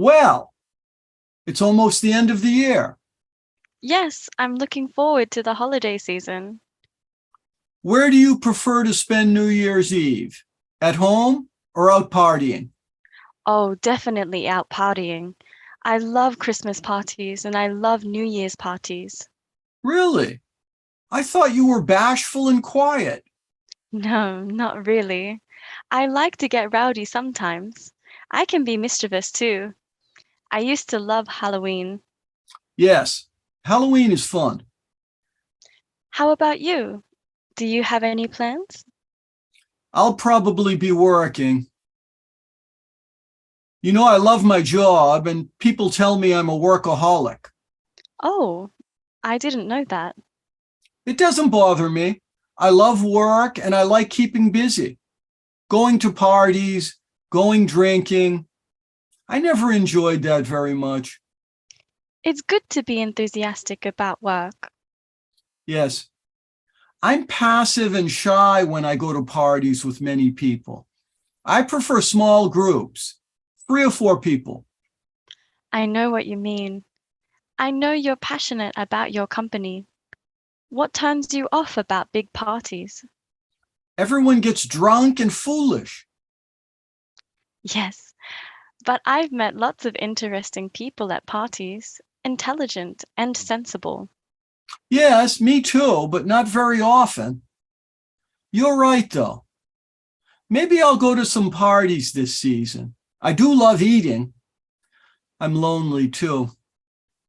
Well, it's almost the end of the year. Yes, I'm looking forward to the holiday season. Where do you prefer to spend New Year's Eve? At home or out partying? Oh, definitely out partying. I love Christmas parties and I love New Year's parties. Really? I thought you were bashful and quiet. No, not really. I like to get rowdy sometimes. I can be mischievous too. I used to love Halloween. Yes, Halloween is fun. How about you? Do you have any plans? I'll probably be working. You know, I love my job and people tell me I'm a workaholic. Oh, I didn't know that. It doesn't bother me. I love work and I like keeping busy. Going to parties, going drinking. I never enjoyed that very much. It's good to be enthusiastic about work. Yes. I'm passive and shy when I go to parties with many people. I prefer small groups, 3 or 4 people. I know what you mean. I know you're passionate about your company. What turns you off about big parties? Everyone gets drunk and foolish. Yes, but I've met lots of interesting people at parties, intelligent and sensible. Yes, me too, but not very often. You're right, though. Maybe I'll go to some parties this season. I do love eating. I'm lonely, too.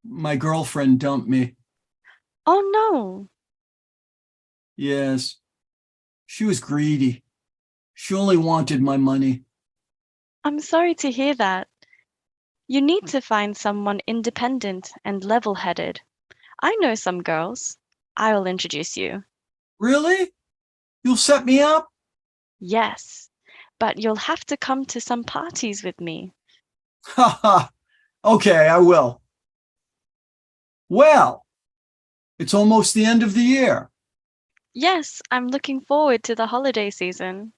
My girlfriend dumped me. Oh no! Yes, she was greedy. She only wanted my money. I'm sorry to hear that. You need to find someone independent and level-headed. I know some girls. I'll introduce you. Really? You'll set me up? Yes, but you'll have to come to some parties with me. Ha ha. Okay, I will. Well, it's almost the end of the year. Yes, I'm looking forward to the holiday season.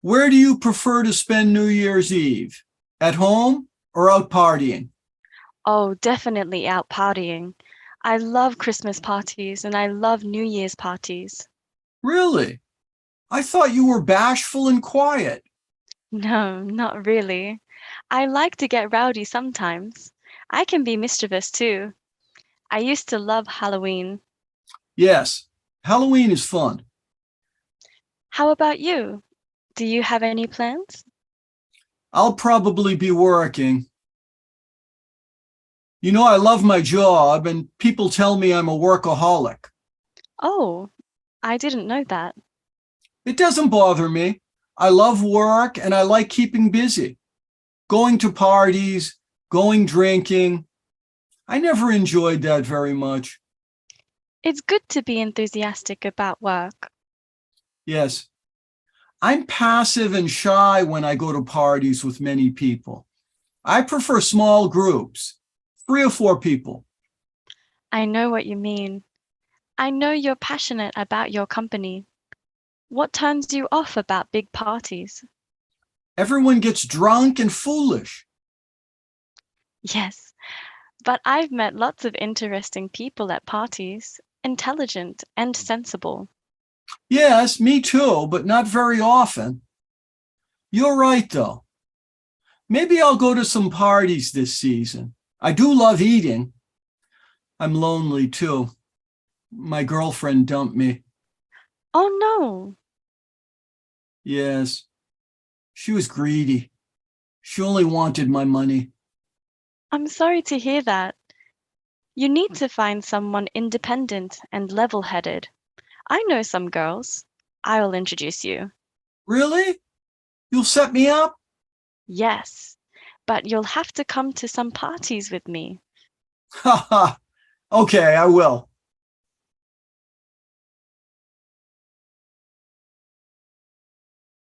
Where do you prefer to spend New Year's Eve? At home or out partying? Oh, definitely out partying. I love Christmas parties and I love New Year's parties. Really? I thought you were bashful and quiet. No, not really. I like to get rowdy sometimes. I can be mischievous too. I used to love Halloween. Yes, Halloween is fun. How about you? Do you have any plans? I'll probably be working. You know, I love my job and people tell me I'm a workaholic. Oh, I didn't know that. It doesn't bother me. I love work and I like keeping busy. Going to parties, going drinking. I never enjoyed that very much. It's good to be enthusiastic about work. Yes. I'm passive and shy when I go to parties with many people. I prefer small groups, 3 or 4 people. I know what you mean. I know you're passionate about your company. What turns you off about big parties? Everyone gets drunk and foolish. Yes, but I've met lots of interesting people at parties, intelligent and sensible. Yes, me too, but not very often. You're right, though. Maybe I'll go to some parties this season. I do love eating. I'm lonely, too. My girlfriend dumped me. Oh no! Yes, she was greedy. She only wanted my money. I'm sorry to hear that. You need to find someone independent and level-headed. I know some girls. I'll introduce you. Really? You'll set me up? Yes, but you'll have to come to some parties with me. Ha ha. Okay, I will.